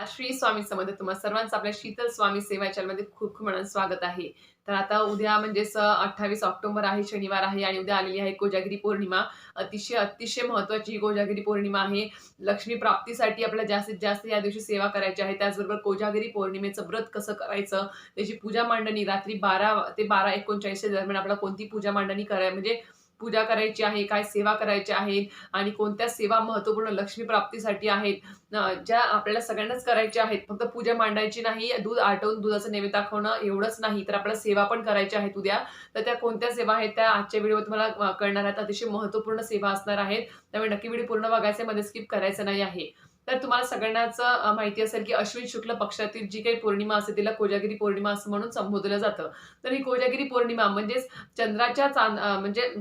श्री स्वामी समर्थ तुम्हा सर्वांचं आपल्या शीतल स्वामी सेवा चॅनलमध्ये खूप खूप मनानं स्वागत आहे. तर आता उद्या म्हणजेच 28 ऑक्टोबर आहे, शनिवार आहे आणि उद्या आलेली आहे कोजागिरी पौर्णिमा. अतिशय अतिशय महत्त्वाची ही कोजागिरी पौर्णिमा आहे. लक्ष्मी प्राप्तीसाठी आपल्याला जास्तीत जास्त या दिवशी सेवा करायची आहे. त्याचबरोबर कोजागिरी पौर्णिमेचं व्रत कसं करायचं, त्याची पूजा मांडणी रात्री 12 ते 12:39 दरम्यान आपल्याला कोणती पूजा मांडणी म्हणजे पूजा करायची आहे, काय सेवा करायच्या आहेत आणि कोणत्या सेवा महत्त्वपूर्ण लक्ष्मी प्राप्तीसाठी आहेत. ज्या आपल्याला सगळ्यांनाच करायच्या आहेत. फक्त पूजा मांडायची नाही, दूध आटवून दुधाचा नैवेद्य दाखवणं एवढंच नाही, तर आपल्याला सेवा पण करायच्या आहेत उद्या. तर त्या कोणत्या सेवा आहेत त्या आजच्या व्हिडिओत तुम्हाला कळणार आहेत. अतिशय महत्त्वपूर्ण सेवा असणार आहेत. त्यामुळे नक्की व्हिडिओ पूर्ण बघायचा, मध्ये स्किप करायचं नाही आहे. तर तुम्हाला सगळ्यांनाच माहिती असेल की अश्विन शुक्ल पक्षातील जी काही पौर्णिमा असते तिला कोजागिरी पौर्णिमा असं म्हणून संबोधलं जातं. तर ही कोजागिरी पौर्णिमा म्हणजेच चंद्राच्या म्हणजे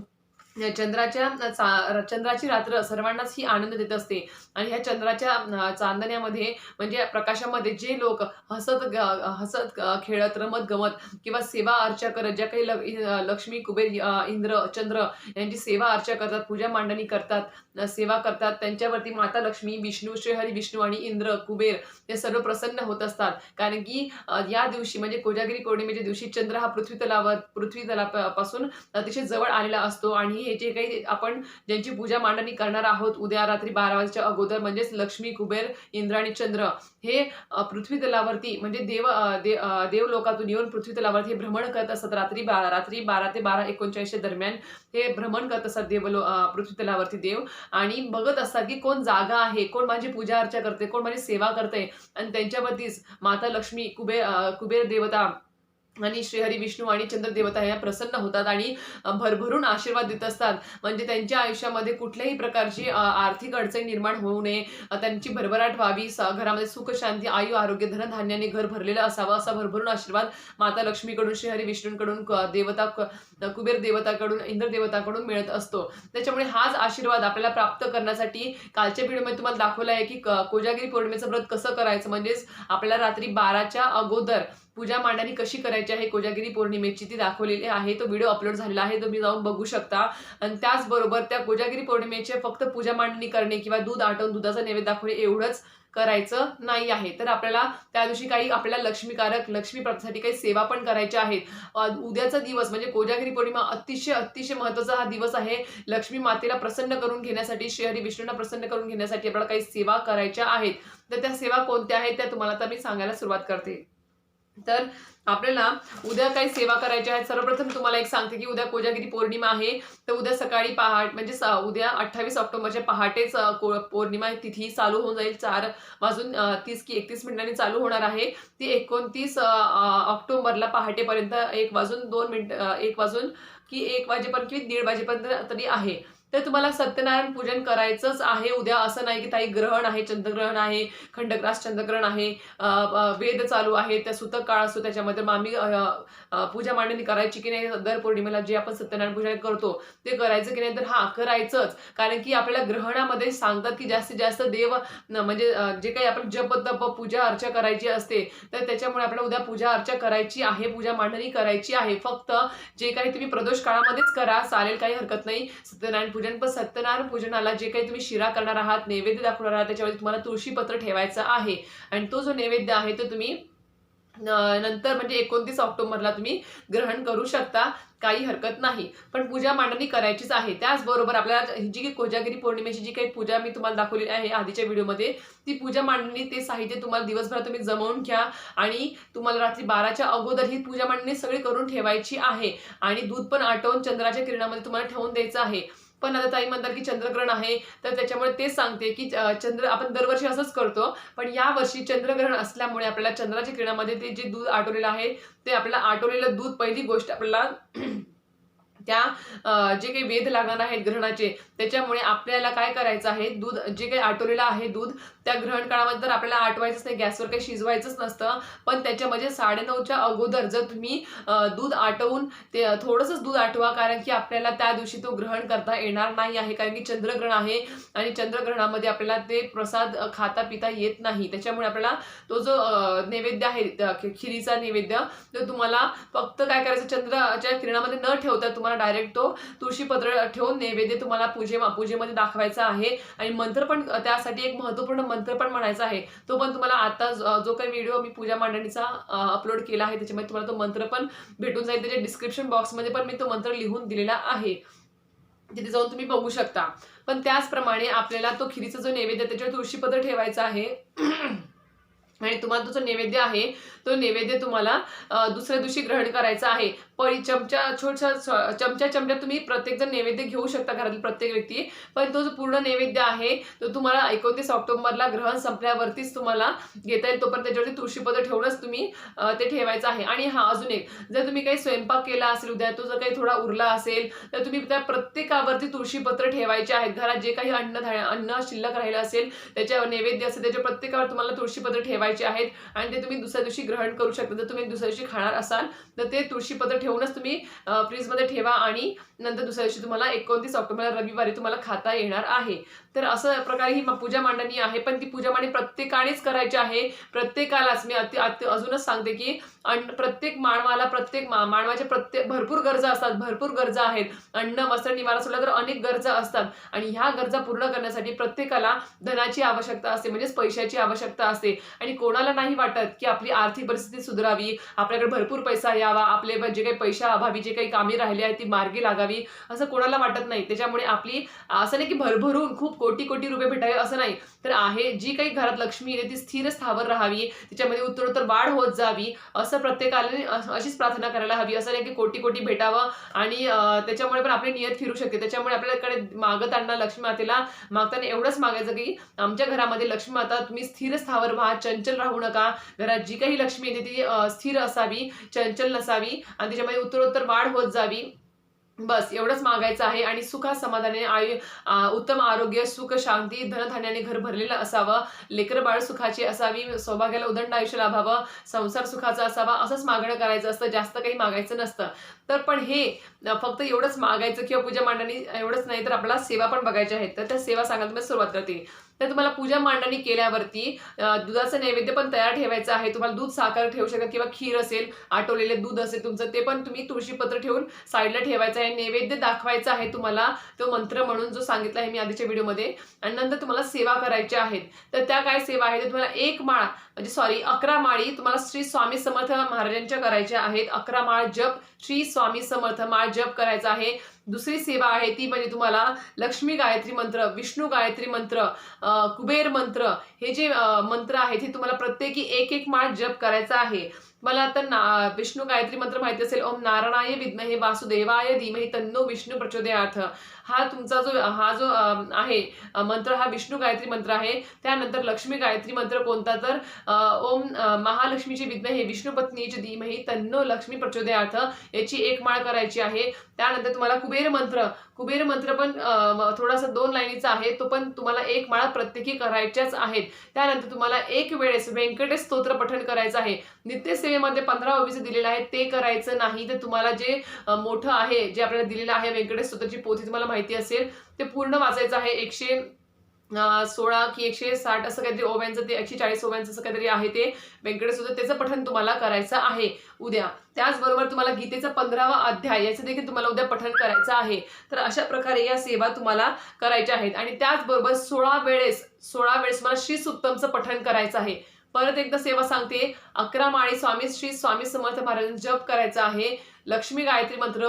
चंद्राची रात्र सर्वांनाच ही आनंद देत असते आणि ह्या चंद्राच्या चांदण्यामध्ये म्हणजे प्रकाशामध्ये जे लोक हसत खेळत रमत गमत किंवा सेवा अर्चा करत ज्या काही लक्ष्मी कुबेर इंद्र चंद्र यांची सेवा अर्चा करतात, पूजा मांडणी करतात, सेवा करतात, त्यांच्यावरती माता लक्ष्मी, विष्णू, श्रीहरी विष्णू आणि इंद्र कुबेर हे सर्व प्रसन्न होत असतात. कारण की या दिवशी म्हणजे कोजागिरी पौर्णिमेच्या दिवशी चंद्र हा पृथ्वी तलापासून अतिशय जवळ आलेला असतो आणि हे जे काही आपण ज्यांची पूजा मांडणी करणार आहोत उद्या रात्री 12 वाजच्या अगोदर म्हणजेच लक्ष्मी, कुबेर, इंद्र आणि चंद्र हे पृथ्वी तलावरती म्हणजे देव लोकातून येऊन पृथ्वी तलावरती भ्रमण करत असतात. रात्री 12 ते 12:39 दरम्यान हे भ्रमण करत असतात पृथ्वी तलावरती देव आणि बघत असतात की कोण जागा आहे, कोण माझी पूजा अर्चा करते, कोण माझी सेवा करते आणि त्यांच्यावरतीच माता लक्ष्मी, कुबेर देवता आणि श्रीहरी विष्णू आणि चंद्र देवता या प्रसन्न होतात आणि भरभरून आशीर्वाद देत असतात. म्हणजे त्यांच्या आयुष्यामध्ये कुठल्याही प्रकारची आर्थिक अडचण निर्माण होऊ नये, त्यांची भरभराट व्हावी, घरामध्ये सुख शांती, आयु आरोग्य, धनधान्याने घर भरलेलं असावं असा भरभरून आशीर्वाद माता लक्ष्मीकडून, श्रीहरी विष्णूंकडून, कुबेर देवताकडून, इंद्र देवताकडून मिळत असतो. त्याच्यामुळे हाच आशीर्वाद आपल्याला प्राप्त करण्यासाठी कालच्या व्हिडिओमध्ये तुम्हाला दाखवला आहे की कोजागिरी पौर्णिमेचं व्रत कसं करायचं. म्हणजेच आपल्याला रात्री 12च्या अगोदर पूजा मांडणी कशी करायची आहे कोजागिरी पौर्णिमेची ती दाखवलेली आहे. तो व्हिडिओ अपलोड झालेला आहे, तुम्ही जाऊन बघू शकता. आणि त्याचबरोबर त्या कोजागिरी पौर्णिमेचे फक्त पूजा मांडणी करणे किंवा दूध आटवून दुधाचा नैवेद्य दाखवणे एवढंच करायचं नाही आहे. तर आपल्याला त्या दिवशी काही आपल्याला लक्ष्मी प्राप्तीसाठी काही सेवा पण करायच्या आहेत. उद्याचा दिवस म्हणजे कोजागिरी पौर्णिमा अतिशय अतिशय महत्त्वाचा हा दिवस आहे. लक्ष्मी मातेला प्रसन्न करून घेण्यासाठी, श्रीहरी विष्णूंना प्रसन्न करून घेण्यासाठी आपल्याला काही सेवा करायच्या आहेत. तर त्या सेवा कोणत्या आहेत त्या तुम्हाला आता मी सांगायला सुरुवात करते. तर आपल्याला उद्या काही सेवा करायच्या आहेत. सर्वप्रथम तुम्हाला एक सांगते की उद्या कोजागिरी पौर्णिमा आहे. तर उद्या सकाळी म्हणजे उद्या 28 ऑक्टोबरच्या पहाटेच पौर्णिमा तिथी चालू होऊन जाईल. 4:30 की 31 चालू होणार आहे. ती 29 ऑक्टोबरला पहाटेपर्यंत 1 वाजून की 1 वाजेपर्यंत किंवा 1:30 वाजेपर्यंत तरी आहे. तर तुम्हाला सत्यनारायण पूजन करायचंच आहे उद्या. असं नाही की ताई ग्रहण आहे, चंद्रग्रहण आहे, खंडग्रास चंद्रग्रहण आहे, वेद चालू आहे, त्या सुतक काळ असतो त्याच्यामध्ये मग आम्ही पूजा मांडणी करायची की नाही, दर पौर्णिमेला जे आपण सत्यनारायण पूजन करतो ते करायचं की नाही, तर करायचंच. कारण की आपल्याला ग्रहणामध्ये सांगतात की जास्तीत जास्त देव म्हणजे जे काही आपण जप तप पूजा अर्चा करायची असते तर त्याच्यामुळे आपल्याला उद्या पूजा अर्चा करायची आहे, पूजा मांडणी करायची आहे. फक्त जे काही तुम्ही प्रदोष काळामध्येच करा चालेल, काही हरकत नाही सत्यनारायण पूजन. पण सत्यनारायण पूजनाला जे काही तुम्ही शिरा करणार आहात, नैवेद्य दाखवणार आहात, त्याच्यामध्ये तुम्हाला तुळशीपत्र ठेवायचं आहे आणि तो जो नैवेद्य आहे तो तुम्ही नंतर म्हणजे 29 ऑक्टोबरला तुम्ही ग्रहण करू शकता, काही हरकत नाही. पण पूजा मांडणी करायचीच आहे. त्याचबरोबर आपल्याला जी कोजागिरी पौर्णिमेची जी काही पूजा मी तुम्हाला दाखवलेली आहे आधीच्या व्हिडिओमध्ये, ती पूजा मांडणी ते साहित्य तुम्हाला दिवसभरात तुम्ही जमवून घ्या आणि तुम्हाला रात्री 12च्या अगोदर ही पूजा मांडणी सगळी करून ठेवायची आहे आणि दूध पण आटवून चंद्राच्या किरणामध्ये तुम्हाला ठेवून द्यायचं आहे. पण आता ताई म्हणतात की चंद्रग्रहण आहे, तर त्याच्यामुळे तेच सांगते की आपण दरवर्षी असंच करतो, पण या वर्षी चंद्रग्रहण असल्यामुळे आपल्याला चंद्राच्या किरणामध्ये ते जे दूध आटवलेलं आहे ते आपल्याला आटवलेलं दूध पहिली गोष्ट आपल्याला त्या जे काही वेध लागणार आहेत ग्रहणाचे त्याच्यामुळे आपल्याला काय करायचं आहे, दूध जे काही आटवलेलं आहे दूध त्या ग्रहण काळामध्ये तर आपल्याला आटवायचंच नाही, गॅसवर काही शिजवायचंच नसतं. पण त्याच्यामध्ये 9:30च्या अगोदर जर तुम्ही दूध आटवून ते थोडंसंच दूध आटवा, कारण की आपल्याला त्या दिवशी तो ग्रहण करता येणार नाही आहे, कारण की चंद्रग्रहण आहे आणि चंद्रग्रहणामध्ये आपल्याला ते प्रसाद खाता पिता येत नाही. त्याच्यामुळे आपल्याला तो जो नैवेद्य आहे खिरीचा नैवेद्य तो तुम्हाला फक्त काय करायचं, चंद्राच्या किरणामध्ये न ठेवता तुम्हाला तुम्हाला डायरेक्ट तो तुळशीपत्र ठेवून नैवेद्य तुम्हाला पूजेमध्ये दाखवायचा आहे आणि मंत्र पण त्यासाठी एक महत्त्वपूर्ण मंत्र पण म्हणायचा आहे. तो पण तुम्हाला आता जो काही व्हिडिओ मी पूजा मांडणीचा अपलोड केला आहे त्याच्यामध्ये तुम्हाला तो मंत्र पण भेटून जाईल. त्याच्या डिस्क्रिप्शन बॉक्समध्ये पण मी तो मंत्र लिहून दिलेला आहे, तिथे जाऊन तुम्ही बघू शकता. पण त्याचप्रमाणे आपल्याला तो खिरीचा जो नैवेद्य त्याच्यावर तुळशीपत्र ठेवायचा आहे आणि तुम्हाला तो जो नैवेद्य आहे तो नैवेद्य तुम्हाला दुसऱ्या दिवशी ग्रहण करायचा आहे. चमच्या तुम्ही प्रत्येक जण नैवेद्य घेऊ शकता घरातील प्रत्येक व्यक्ती, पण तो जो पूर्ण नैवेद्य आहे तो तुम्हाला 29 ऑक्टोबरला ग्रहण संपल्यावरतीच तुम्हाला घेता येईल. तोपर्यंत त्याच्यावरती तुळशीपत्र ठेवूनच तुम्ही ते ठेवायचं आहे. आणि हा अजून एक, जर तुम्ही काही स्वयंपाक केला असेल उद्या, तो जर काही थोडा उरला असेल तर तुम्ही त्या प्रत्येकावरती तुळशीपत्र ठेवायचे आहेत. घरात जे काही अन्न शिल्लक राहिलं असेल, त्याच्या नैवेद्य असेल, त्याच्या प्रत्येकावर तुम्हाला तुळशीपत्र ठेवायचे आहेत आणि ते तुम्ही दुसऱ्या दिवशी ग्रहण करू शकता. जर तुम्ही दुसऱ्या दिवशी खाणार असाल तर ते तुळशीपत्र ठेवूनच तुम्ही फ्रीजमध्ये ठेवा आणि नंतर दुसऱ्या दिवशी तुम्हाला 29 ऑक्टोबरला रविवारी तुम्हाला खाता येणार आहे. तर असं प्रकारे ही पूजा मांडणी आहे, पण ती पूजा मांडणी प्रत्येकानेच करायची आहे. प्रत्येकालाच मी अजूनच सांगते की प्रत्येक मानवाच्या भरपूर गरजा असतात, भरपूर गरजा आहेत. अन्न, वस्त्र, निवारा सोडला तर अनेक गरजा असतात आणि ह्या गरजा पूर्ण करण्यासाठी प्रत्येकाला धनाची आवश्यकता असते, म्हणजेच पैशाची आवश्यकता असते. आणि कोणाला नाही वाटत की आपली आर्थिक परिस्थिती सुधारावी, आपल्याकडे भरपूर पैसा यावा, आपले जे काही पैशा अभावी जे काही कामे राहिली आहेत ती मार्गी लागावी, असं कोणाला वाटत नाही. त्याच्यामुळे आपली असं नाही की भरभरून खूप कोटी कोटी रुपये भेटावे असं नाही, तर आहे जी काही घरात लक्ष्मी येते ती स्थिर स्थावर राहावी, तिच्यामध्ये उत्तरोत्तर वाढ होत जावी, असं प्रत्येकाने अशीच प्रार्थना करायला हवी. असं नाही की कोटी कोटी भेटावं आणि त्याच्यामुळे पण आपली नियत फिरू शकते. त्याच्यामुळे आपल्याकडे मागताना लक्ष्मी मातेला मागताना एवढंच मागायचं की आमच्या घरामध्ये लक्ष्मी माता तुम्ही स्थिर स्थावर व्हा, चंचल राहू नका. घरात जी काही लक्ष्मी येते ती स्थिर असावी, चंचल नसावी आणि त्याच्यामध्ये उत्तरोत्तर वाढ होत जावी. बस एवढंच मागायचं आहे. आणि सुखा समाधानाने उत्तम आरोग्य, सुख, शांती, धनधान्याने घर भरलेलं असावं, लेकर बाळ सुखाची असावी, सौभाग्याला उदंड आयुष्य लाभावं, संसार सुखाचा असावा, असंच मागणं करायचं असतं, जास्त काही मागायचं नसतं. तर पण हे फक्त एवढंच मागायचं किंवा पूजा मांडणी एवढंच नाही, तर आपल्याला सेवा पण बघायच्या आहेत. तर त्या सेवा सांगायला मी सुरुवात करते. तर तुम्हाला पूजा मांडणी केल्यावरती दुधाचं नैवेद्य पण तयार ठेवायचं आहे. तुम्हाला दूध, साखर ठेवू शकता किंवा खीर असेल, आटवलेले दूध असेल तुमचं, ते पण तुम्ही तुळशीपत्र ठेवून साईडला ठेवायचं आहे. नैवेद्य दाखवायचा आहे तुम्हाला तो मंत्र म्हणून जो सांगितला आहे मी आधीच्या व्हिडिओमध्ये. आणि नंतर तुम्हाला सेवा करायच्या आहेत. तर त्या काय सेवा आहेत, तुम्हाला 11 माळी तुम्हाला श्री स्वामी समर्थ महाराजांच्या करायच्या आहेत. 11 माळ जप श्री स्वामी समर्थ माळ जप करायचा आहे. दुसरी सेवा आहे ती म्हणजे तुम्हाला लक्ष्मी गायत्री मंत्र, विष्णू गायत्री मंत्र, कुबेर मंत्र, हे जे मंत्र आहेत हे तुम्हाला प्रत्येकी एक माळ जप करायचा आहे. मला आता विष्णू गायत्री मंत्र माहिती असेल, ओम नारायणाय विद्महे वासुदेवाय धीमहि तन्नो विष्णू प्रचोदयात्. हा तुमचा जो आहे मंत्र, हा विष्णू गायत्री मंत्र आहे. त्यानंतर लक्ष्मी गायत्री मंत्र कोणता, तर ओम महालक्ष्मीची विद्महे विष्णुपत्नीच धीमहि तन्नो लक्ष्मी प्रचोदयात्, याची 1 माळ करायची आहे. त्यानंतर तुम्हाला कुबेर मंत्र पण थोडासा 2 लाईनीचा आहे, तो पण तुम्हाला 1 माळा प्रत्येकी करायच्याच आहेत. त्यानंतर तुम्हाला एक वेळेस व्यंकटेश स्तोत्र पठण करायचं आहे. नित्यसेवेमध्ये 15-20 दिलेलं आहे ते करायचं नाही. तर तुम्हाला जे मोठं आहे, जे आपल्याला दिलेलं आहे व्यंकटेश स्तोत्राची पोथी तुम्हाला माहिती असेल, ते पूर्ण वाचायचं आहे. 116 की 160 असं काहीतरी ओव्यांचं, ते 140 ओव्यांचं असं काहीतरी आहे ते व्यंकटेश स्तोत्र, त्याचं पठण तुम्हाला करायचं आहे उद्या. त्याचबरोबर तुम्हाला गीतेचा 15वा अध्याय याचं देखील तुम्हाला उद्या पठण करायचं आहे. तर अशा प्रकारे या सेवा तुम्हाला करायच्या आहेत. आणि त्याचबरोबर 16 वेळेस तुम्हाला श्री सुक्तमचं पठण करायचं आहे. परत एकदा सेवा सांगते, 11 माळी श्री स्वामी समर्थ महाराजांचा जप करायचा आहे. लक्ष्मी गायत्री मंत्र,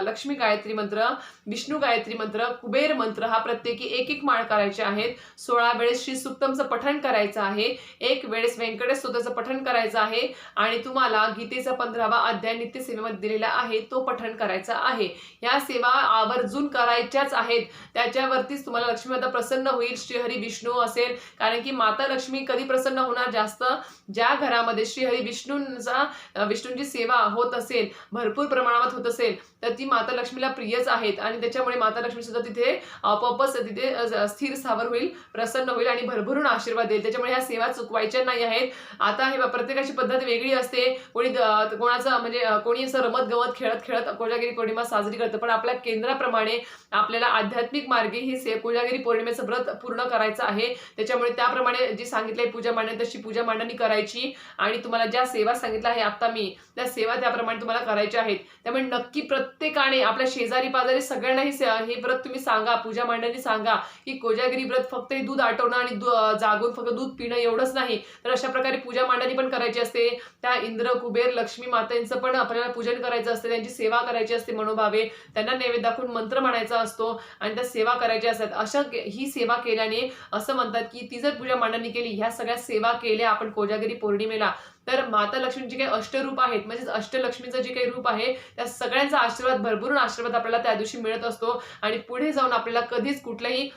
लक्ष्मी गायत्री मंत्र, विष्णू गायत्री मंत्र, कुबेर मंत्र, हा प्रत्येकी 1 माळ करायचे आहेत. 16 वेळेस श्री सुक्तमचं पठण करायचं आहे. 1 वेळेस व्यंकटेश स्तोत्राचं पठण करायचं आहे. आणि तुम्हाला गीतेचा 15वा अध्याय नित्यसेवेमध्ये दिलेला आहे तो पठण करायचा आहे. या सेवा आवर्जून करायच्याच आहेत. त्याच्यावरतीच तुम्हाला लक्ष्मी माता प्रसन्न होईल. श्रीहरी विष्णू असेल, कारण की माता लक्ष्मी कधी प्रसन्न होणार, जास्त ज्या घरामध्ये श्रीहरी विष्णूंची सेवा होत असेल, भरपूर प्रमाणात होत असेल, तर ती माता लक्ष्मीला प्रियच आहेत. आणि त्याच्यामुळे माता लक्ष्मी सुद्धा तिथे आपोआपच तिथे स्थिर स्थावर होईल, प्रसन्न होईल आणि भरभरून आशीर्वाद देईल. त्याच्यामुळे ह्या सेवा चुकवायच्या नाही आहेत. आता हे प्रत्येकाची पद्धत वेगळी असते. कोणाचं म्हणजे कोणी असं रमत गमत खेळत कोजागिरी पौर्णिमा साजरी करतं, पण आपल्या केंद्राप्रमाणे आपल्याला आध्यात्मिक मार्गे ही कोजागिरी पौर्णिमेचं व्रत पूर्ण करायचं आहे. त्याच्यामुळे त्याप्रमाणे जी सांगितलंय पूजा मांडणी, तशी पूजा मांडणी करायची. आणि तुम्हाला ज्या सेवा सांगितल्या आहे आता मी, त्या सेवा त्याप्रमाणे तुम्हाला तुम्हाला करायचे आहेत. त्यामुळे नक्की प्रत्येकाने आपल्या शेजारी पाजारी सगळ्यांनाही हे व्रत तुम्ही सांगा, पूजा मांडणी सांगा, की कोजागिरी व्रत फक्त हे दूध आटवणं आणि जागून फक्त दूध पिणं एवढंच नाही, तर अशा प्रकारे पूजा मांडणी पण करायची असते. त्या इंद्र, कुबेर, लक्ष्मी मातांचं पण आपल्याला पूजन करायचं असते, त्यांची सेवा करायची असते मनोभावे, त्यांना नैवेद्य दाखवून मंत्र म्हणायचा असतो आणि त्या सेवा करायच्या असतात. ही सेवा केल्याने असं म्हणतात, की ती जर पूजा मांडणी केली, ह्या सगळ्या सेवा केल्या आपण कोजागिरी पौर्णिमेला, तर माता लक्ष्मीचे काही अष्टरूप आहेत, म्हणजेच अष्टलक्ष्मीचं जे काही रूप आहे, त्या सगळ्यांचा आशीर्वाद, भरभरून आशीर्वाद आपल्याला त्या दिवशी मिळत असतो आणि पुढे जाऊन आपल्याला कधीच कुठल्याही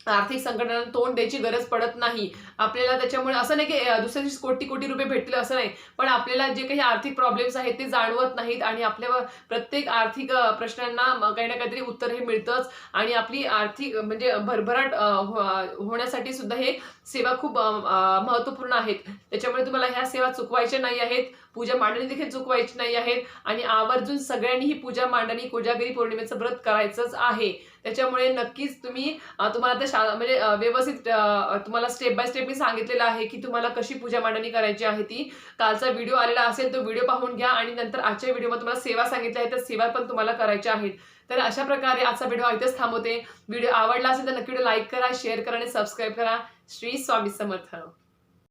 आर्थिक संकटांना तोंड द्यायची गरज पडत नाही. आपल्याला त्याच्यामुळे असं नाही, की दुसऱ्या दिवशी कोटी-कोटी रुपये भेटतील असं नाही. पण आपल्याला जे काही आर्थिक प्रॉब्लेम्स आहेत ते जाणवत नाहीत आणि आपल्या प्रत्येक आर्थिक प्रश्नांना काही ना काहीतरी उत्तर हे मिळतंच आणि आपली आर्थिक म्हणजे भरभराट होण्यासाठी सुद्धा हे सेवा खूप महत्त्वपूर्ण आहेत. त्याच्यामुळे तुम्हाला ह्या सेवा चुकवायच्या नाही आहेत. पूजा मांडणी देखील चुकवायची नाही आहेत आणि आवर्जून सगळ्यांनी ही पूजा मांडणी कोजागिरी पौर्णिमेचं व्रत करायचंच आहे. त्याच्यामुळे नक्कीच तुम्ही तुम्हाला ते म्हणजे व्यवस्थित तुम्हाला स्टेप बाय स्टेप मी सांगितलेलं आहे, की तुम्हाला कशी पूजा मांडणी करायची आहे ती. कालचा व्हिडिओ आलेला असेल तो व्हिडिओ पाहून घ्या आणि नंतर आजच्या व्हिडिओमध्ये तुम्हाला सेवा सांगितल्या आहेत, त्या सेवा पण तुम्हाला करायच्या आहेत. तर अशा प्रकारे आजचा व्हिडिओ इथेच थांबवते. व्हिडिओ आवडला असेल तर नक्की व्हिडिओ लाईक करा, शेअर करा आणि सबस्क्राईब करा. श्री स्वामी समर्थ.